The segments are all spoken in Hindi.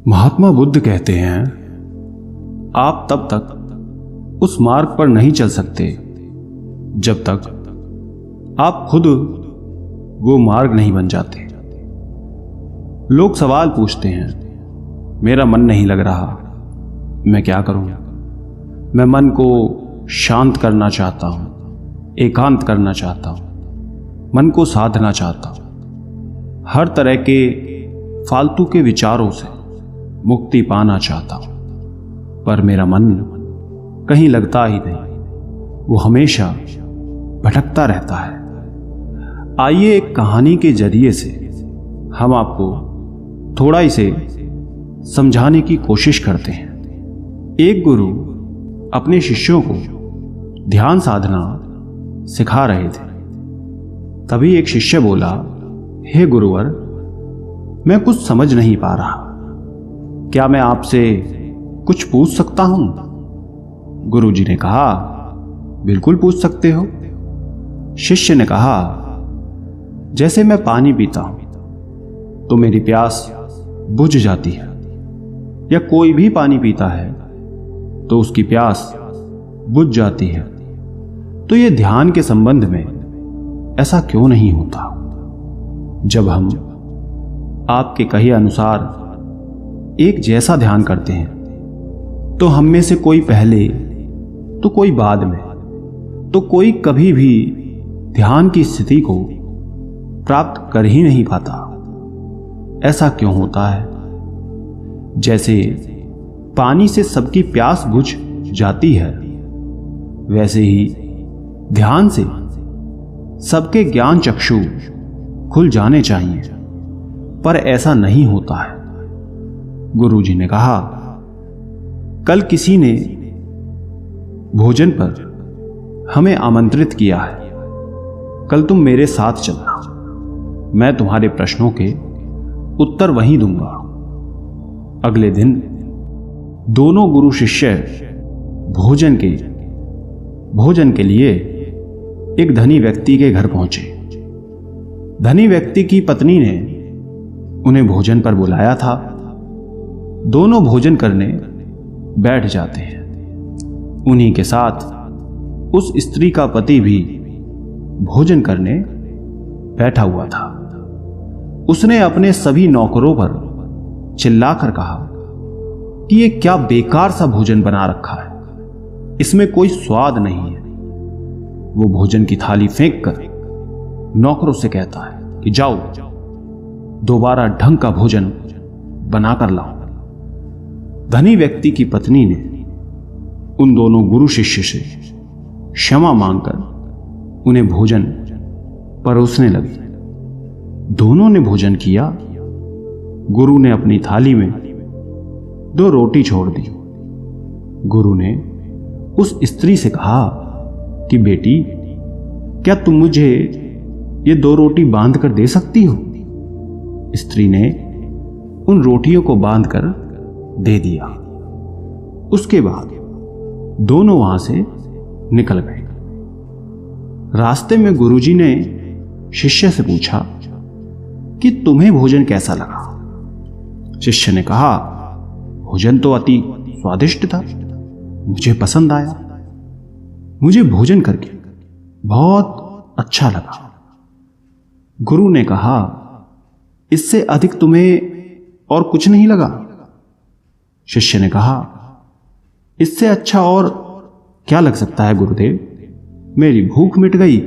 महात्मा बुद्ध कहते हैं, आप तब तक उस मार्ग पर नहीं चल सकते जब तक आप खुद वो मार्ग नहीं बन जाते। लोग सवाल पूछते हैं, मेरा मन नहीं लग रहा, मैं क्या करूं? मैं मन को शांत करना चाहता हूं, एकांत करना चाहता हूं, मन को साधना चाहता हूं, हर तरह के फालतू के विचारों से मुक्ति पाना चाहता हूं, पर मेरा मन कहीं लगता ही नहीं, वो हमेशा भटकता रहता है। आइए एक कहानी के जरिए से हम आपको थोड़ा इसे समझाने की कोशिश करते हैं। एक गुरु अपने शिष्यों को ध्यान साधना सिखा रहे थे। तभी एक शिष्य बोला, हे गुरुवर, मैं कुछ समझ नहीं पा रहा, क्या मैं आपसे कुछ पूछ सकता हूं? गुरुजी ने कहा, बिल्कुल पूछ सकते हो। शिष्य ने कहा, जैसे मैं पानी पीता हूं तो मेरी प्यास बुझ जाती है, या कोई भी पानी पीता है तो उसकी प्यास बुझ जाती है, तो यह ध्यान के संबंध में ऐसा क्यों नहीं होता? जब हम आपके कहे अनुसार एक जैसा ध्यान करते हैं तो हम में से कोई पहले तो कोई बाद में तो कोई कभी भी ध्यान की स्थिति को प्राप्त कर ही नहीं पाता। ऐसा क्यों होता है? जैसे पानी से सबकी प्यास बुझ जाती है, वैसे ही ध्यान से सबके ज्ञान चक्षु खुल जाने चाहिए, पर ऐसा नहीं होता है। गुरुजी ने कहा, कल किसी ने भोजन पर हमें आमंत्रित किया है, कल तुम मेरे साथ चलना, मैं तुम्हारे प्रश्नों के उत्तर वहीं दूंगा। अगले दिन दोनों गुरु शिष्य भोजन के लिए एक धनी व्यक्ति के घर पहुंचे। धनी व्यक्ति की पत्नी ने उन्हें भोजन पर बुलाया था। दोनों भोजन करने बैठ जाते हैं। उन्हीं के साथ उस स्त्री का पति भी भोजन करने बैठा हुआ था। उसने अपने सभी नौकरों पर चिल्लाकर कहा कि ये क्या बेकार सा भोजन बना रखा है, इसमें कोई स्वाद नहीं है। वो भोजन की थाली फेंक कर नौकरों से कहता है कि जाओ, दोबारा ढंग का भोजन बनाकर लाओ। धनी व्यक्ति की पत्नी ने उन दोनों गुरु शिष्य से क्षमा मांगकर उन्हें भोजन परोसने लगी। दोनों ने भोजन किया। गुरु ने अपनी थाली में 2 रोटी छोड़ दी। गुरु ने उस स्त्री से कहा कि बेटी, क्या तुम मुझे ये 2 रोटी बांध कर दे सकती हो? स्त्री ने उन रोटियों को बांधकर दे दिया। उसके बाद दोनों वहां से निकल गए। रास्ते में गुरुजी ने शिष्य से पूछा कि तुम्हें भोजन कैसा लगा? शिष्य ने कहा, भोजन तो अति स्वादिष्ट था, मुझे पसंद आया, मुझे भोजन करके बहुत अच्छा लगा। गुरु ने कहा, इससे अधिक तुम्हें और कुछ नहीं लगा? शिष्य ने कहा, इससे अच्छा और क्या लग सकता है गुरुदेव? मेरी भूख मिट गई,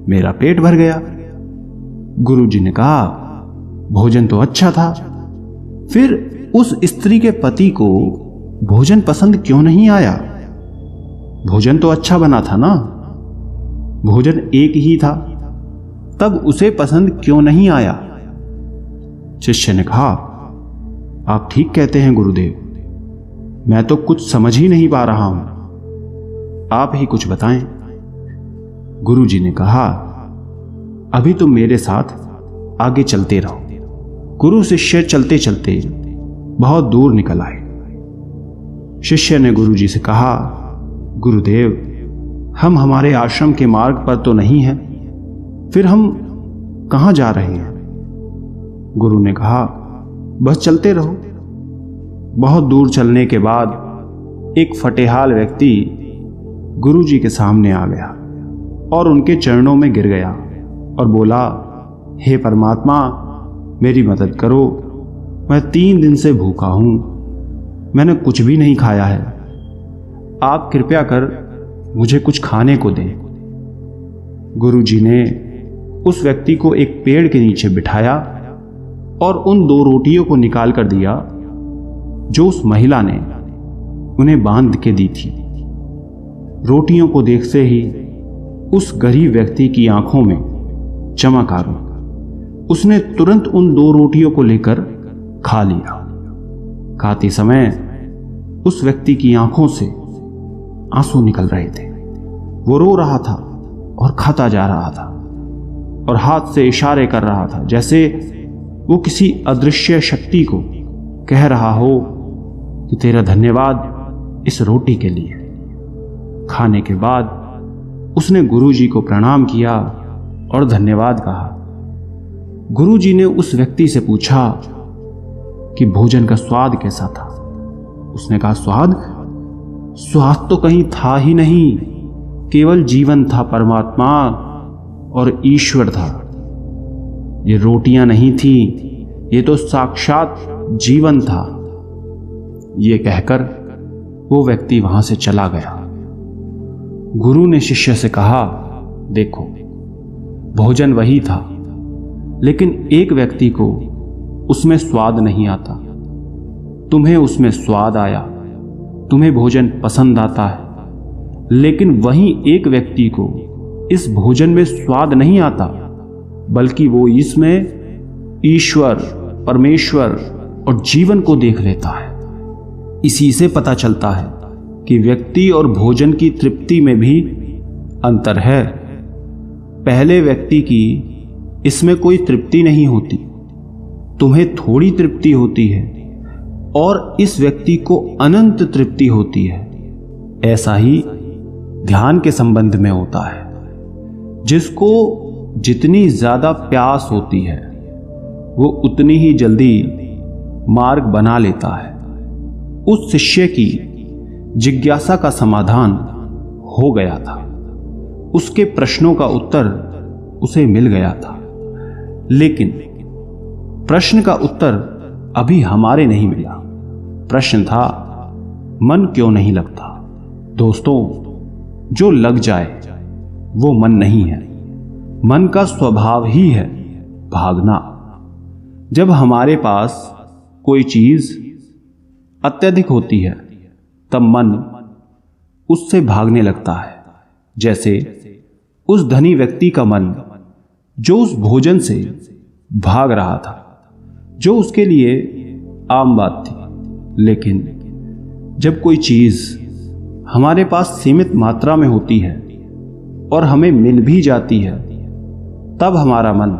मेरा पेट भर गया। गुरुजी ने कहा, भोजन तो अच्छा था, फिर उस स्त्री के पति को भोजन पसंद क्यों नहीं आया? भोजन तो अच्छा बना था ना, भोजन एक ही था, तब उसे पसंद क्यों नहीं आया? शिष्य ने कहा, आप ठीक कहते हैं गुरुदेव, मैं तो कुछ समझ ही नहीं पा रहा हूं, आप ही कुछ बताएं। गुरुजी ने कहा, अभी तुम मेरे साथ आगे चलते रहो। गुरु शिष्य चलते चलते बहुत दूर निकल आए। शिष्य ने गुरुजी से कहा, गुरुदेव, हम हमारे आश्रम के मार्ग पर तो नहीं हैं, फिर हम कहां जा रहे हैं? गुरु ने कहा, बस चलते रहो, बहुत दूर चलने के बाद एक फटेहाल व्यक्ति गुरुजी के सामने आ गया और उनके चरणों में गिर गया और बोला, हे परमात्मा, मेरी मदद करो। मैं 3 दिन से भूखा हूं, मैंने कुछ भी नहीं खाया है। आप कृपया कर मुझे कुछ खाने को दें। गुरुजी ने उस व्यक्ति को एक पेड़ के नीचे बिठाया और उन 2 रोटियों को निकाल कर दिया जो उस महिला ने उन्हें बांध के दी थी। रोटियों को देखते ही उस गरीब व्यक्ति की आंखों में चमक आ गई। उसने तुरंत उन 2 रोटियों को लेकर खा लिया। खाते समय उस व्यक्ति की आंखों से आंसू निकल रहे थे। वो रो रहा था और खाता जा रहा था और हाथ से इशारे कर रहा था, जैसे वो किसी अदृश्य शक्ति को कह रहा हो कि तेरा धन्यवाद इस रोटी के लिए। खाने के बाद उसने गुरुजी को प्रणाम किया और धन्यवाद कहा। गुरुजी ने उस व्यक्ति से पूछा कि भोजन का स्वाद कैसा था। उसने कहा, स्वाद तो कहीं था ही नहीं, केवल जीवन था परमात्मा और ईश्वर था। ये रोटियां नहीं थी, ये तो साक्षात जीवन था। ये कहकर वो व्यक्ति वहां से चला गया। गुरु ने शिष्य से कहा, देखो, भोजन वही था, लेकिन एक व्यक्ति को उसमें स्वाद नहीं आता। तुम्हें उसमें स्वाद आया, तुम्हें भोजन पसंद आता है, लेकिन वहीं एक व्यक्ति को इस भोजन में स्वाद नहीं आता, बल्कि वो इसमें ईश्वर, परमेश्वर और जीवन को देख लेता है। इसी से पता चलता है कि व्यक्ति और भोजन की तृप्ति में भी अंतर है। पहले व्यक्ति की इसमें कोई तृप्ति नहीं होती, तुम्हें थोड़ी तृप्ति होती है, और इस व्यक्ति को अनंत तृप्ति होती है। ऐसा ही ध्यान के संबंध में होता है। जिसको जितनी ज्यादा प्यास होती है वो उतनी ही जल्दी मार्ग बना लेता है। उस शिष्य की जिज्ञासा का समाधान हो गया था, उसके प्रश्नों का उत्तर उसे मिल गया था, लेकिन प्रश्न का उत्तर अभी हमारे नहीं मिला। प्रश्न था, मन क्यों नहीं लगता? दोस्तों, जो लग जाए वो मन नहीं है। मन का स्वभाव ही है भागना। जब हमारे पास कोई चीज अत्यधिक होती है तब मन उससे भागने लगता है। जैसे उस धनी व्यक्ति का मन जो उस भोजन से भाग रहा था, जो उसके लिए आम बात थी। लेकिन जब कोई चीज हमारे पास सीमित मात्रा में होती है और हमें मिल भी जाती है, तब हमारा मन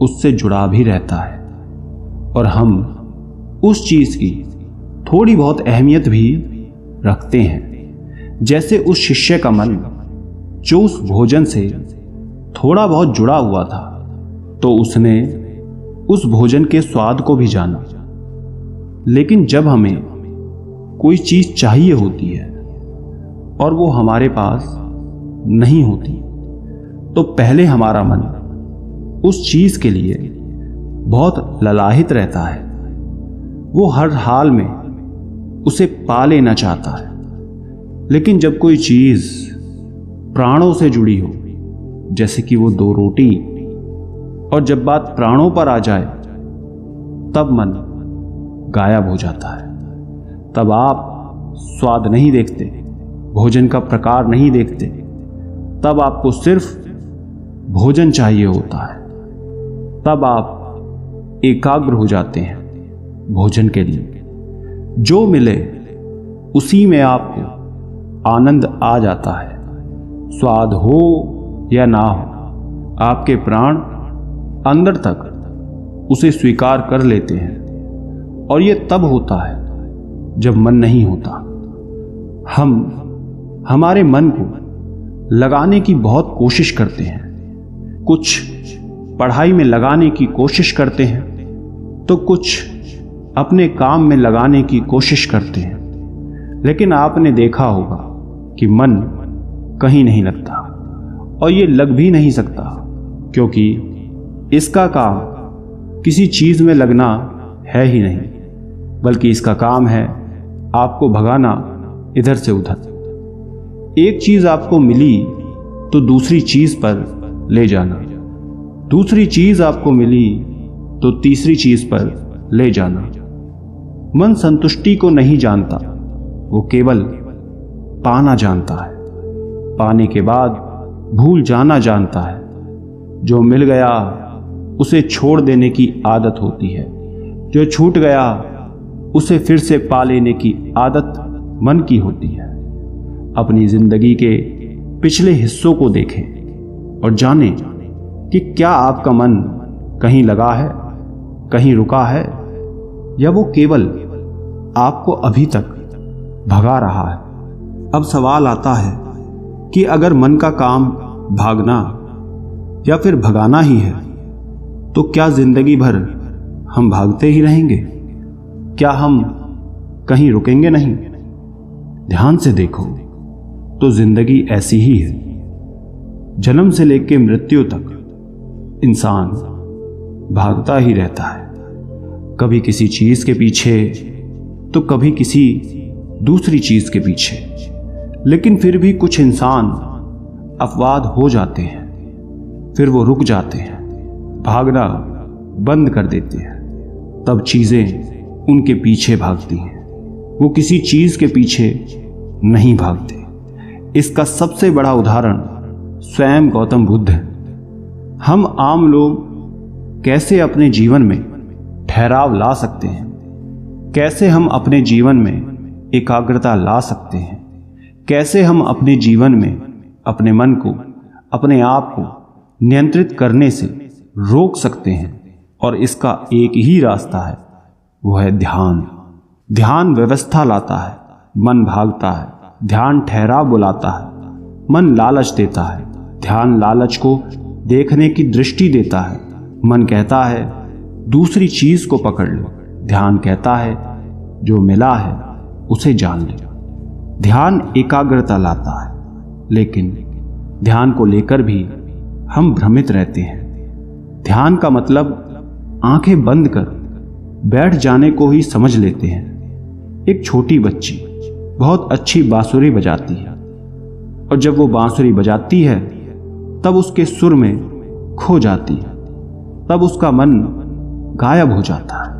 उससे जुड़ा भी रहता है और हम उस चीज की थोड़ी बहुत अहमियत भी रखते हैं। जैसे उस शिष्य का मन जो उस भोजन से थोड़ा बहुत जुड़ा हुआ था, तो उसने उस भोजन के स्वाद को भी जाना। लेकिन जब हमें कोई चीज चाहिए होती है और वो हमारे पास नहीं होती, तो पहले हमारा मन उस चीज के लिए बहुत ललाहित रहता है। वो हर हाल में उसे पा लेना चाहता है। लेकिन जब कोई चीज प्राणों से जुड़ी हो, जैसे कि वो 2 रोटी, और जब बात प्राणों पर आ जाए, तब मन गायब हो जाता है। तब आप स्वाद नहीं देखते, भोजन का प्रकार नहीं देखते, तब आपको सिर्फ भोजन चाहिए होता है। तब आप एकाग्र हो जाते हैं भोजन के लिए। जो मिले उसी में आपको आनंद आ जाता है। स्वाद हो या ना हो, आपके प्राण अंदर तक उसे स्वीकार कर लेते हैं। और यह तब होता है जब मन नहीं होता। हम हमारे मन को लगाने की बहुत कोशिश करते हैं। कुछ पढ़ाई में लगाने की कोशिश करते हैं, तो कुछ अपने काम में लगाने की कोशिश करते हैं, लेकिन आपने देखा होगा कि मन कहीं नहीं लगता, और ये लग भी नहीं सकता, क्योंकि इसका काम किसी चीज में लगना है ही नहीं, बल्कि इसका काम है आपको भगाना इधर से उधर। एक चीज आपको मिली तो दूसरी चीज पर ले जाना, दूसरी चीज आपको मिली तो तीसरी चीज पर ले जाना। मन संतुष्टि को नहीं जानता, वो केवल पाना जानता है। पाने के बाद भूल जाना जानता है। जो मिल गया उसे छोड़ देने की आदत होती है, जो छूट गया उसे फिर से पा लेने की आदत मन की होती है। अपनी जिंदगी के पिछले हिस्सों को देखें और जानें कि क्या आपका मन कहीं लगा है, कहीं रुका है, या वो केवल आपको अभी तक भगा रहा है। अब सवाल आता है कि अगर मन का काम भागना या फिर भगाना ही है, तो क्या जिंदगी भर हम भागते ही रहेंगे? क्या हम कहीं रुकेंगे नहीं? ध्यान से देखो तो जिंदगी ऐसी ही है। जन्म से लेकर मृत्यु तक इंसान भागता ही रहता है, कभी किसी चीज के पीछे तो कभी किसी दूसरी चीज के पीछे। लेकिन फिर भी कुछ इंसान अपवाद हो जाते हैं, फिर वो रुक जाते हैं, भागना बंद कर देते हैं। तब चीजें उनके पीछे भागती हैं, वो किसी चीज के पीछे नहीं भागते। इसका सबसे बड़ा उदाहरण स्वयं गौतम बुद्ध है। हम आम लोग कैसे अपने जीवन में ठहराव ला सकते हैं, कैसे हम अपने जीवन में एकाग्रता ला सकते हैं, कैसे हम अपने जीवन में अपने मन को, अपने आप को नियंत्रित करने से रोक सकते हैं। और इसका एक ही रास्ता है, वो है ध्यान। ध्यान व्यवस्था लाता है, मन भागता है। ध्यान ठहराव बुलाता है, मन लालच देता है। ध्यान लालच को देखने की दृष्टि देता है। मन कहता है दूसरी चीज को पकड़ लो, ध्यान कहता है जो मिला है उसे जान ले। ध्यान एकाग्रता लाता है, लेकिन ध्यान को लेकर भी हम भ्रमित रहते हैं। ध्यान का मतलब आंखें बंद कर बैठ जाने को ही समझ लेते हैं। एक छोटी बच्ची बहुत अच्छी बांसुरी बजाती है, और जब वो बांसुरी बजाती है तब उसके सुर में खो जाती है, तब उसका मन गायब हो जाता है।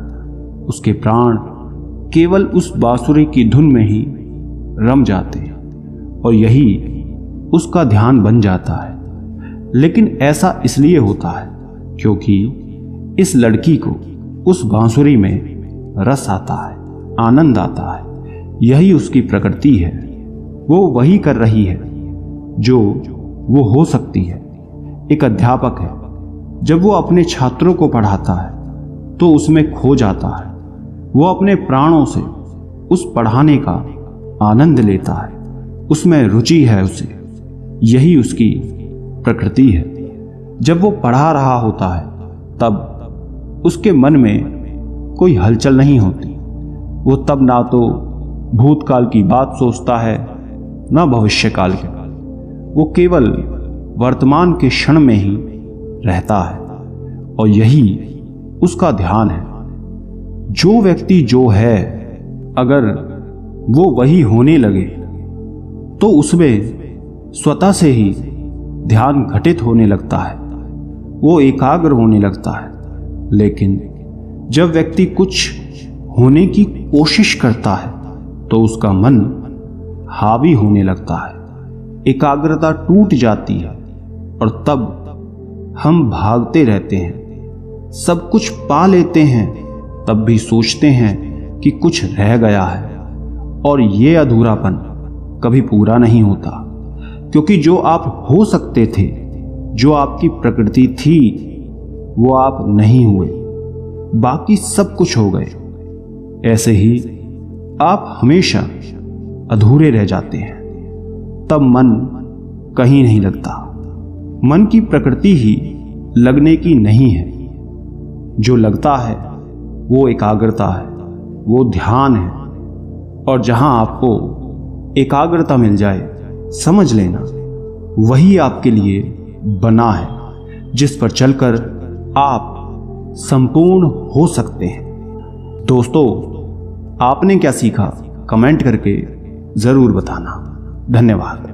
उसके प्राण केवल उस बांसुरी की धुन में ही रम जाते हैं, और यही उसका ध्यान बन जाता है। लेकिन ऐसा इसलिए होता है क्योंकि इस लड़की को उस बांसुरी में रस आता है, आनंद आता है। यही उसकी प्रकृति है। वो वही कर रही है जो वो हो सकती है। एक अध्यापक है, जब वो अपने छात्रों को पढ़ाता है तो उसमें खो जाता है। वो अपने प्राणों से उस पढ़ाने का आनंद लेता है, उसमें रुचि है उसे। यही उसकी प्रकृति है। जब वो पढ़ा रहा होता है तब उसके मन में कोई हलचल नहीं होती। वो तब ना तो भूतकाल की बात सोचता है, ना भविष्यकाल की। वो केवल वर्तमान के क्षण में ही रहता है, और यही उसका ध्यान है। जो व्यक्ति जो है, अगर वो वही होने लगे तो उसमें स्वतः से ही ध्यान घटित होने लगता है, वो एकाग्र होने लगता है। लेकिन जब व्यक्ति कुछ होने की कोशिश करता है तो उसका मन हावी होने लगता है, एकाग्रता टूट जाती है, और तब हम भागते रहते हैं। सब कुछ पा लेते हैं, तब भी सोचते हैं कि कुछ रह गया है, और ये अधूरापन कभी पूरा नहीं होता। क्योंकि जो आप हो सकते थे, जो आपकी प्रकृति थी, वो आप नहीं हुए, बाकी सब कुछ हो गए। ऐसे ही आप हमेशा अधूरे रह जाते हैं। तब मन कहीं नहीं लगता। मन की प्रकृति ही लगने की नहीं है। जो लगता है वो एकाग्रता है, वो ध्यान है। और जहां आपको एकाग्रता मिल जाए, समझ लेना वही आपके लिए बना है, जिस पर चलकर आप संपूर्ण हो सकते हैं। दोस्तों, आपने क्या सीखा कमेंट करके जरूर बताना। धन्यवाद।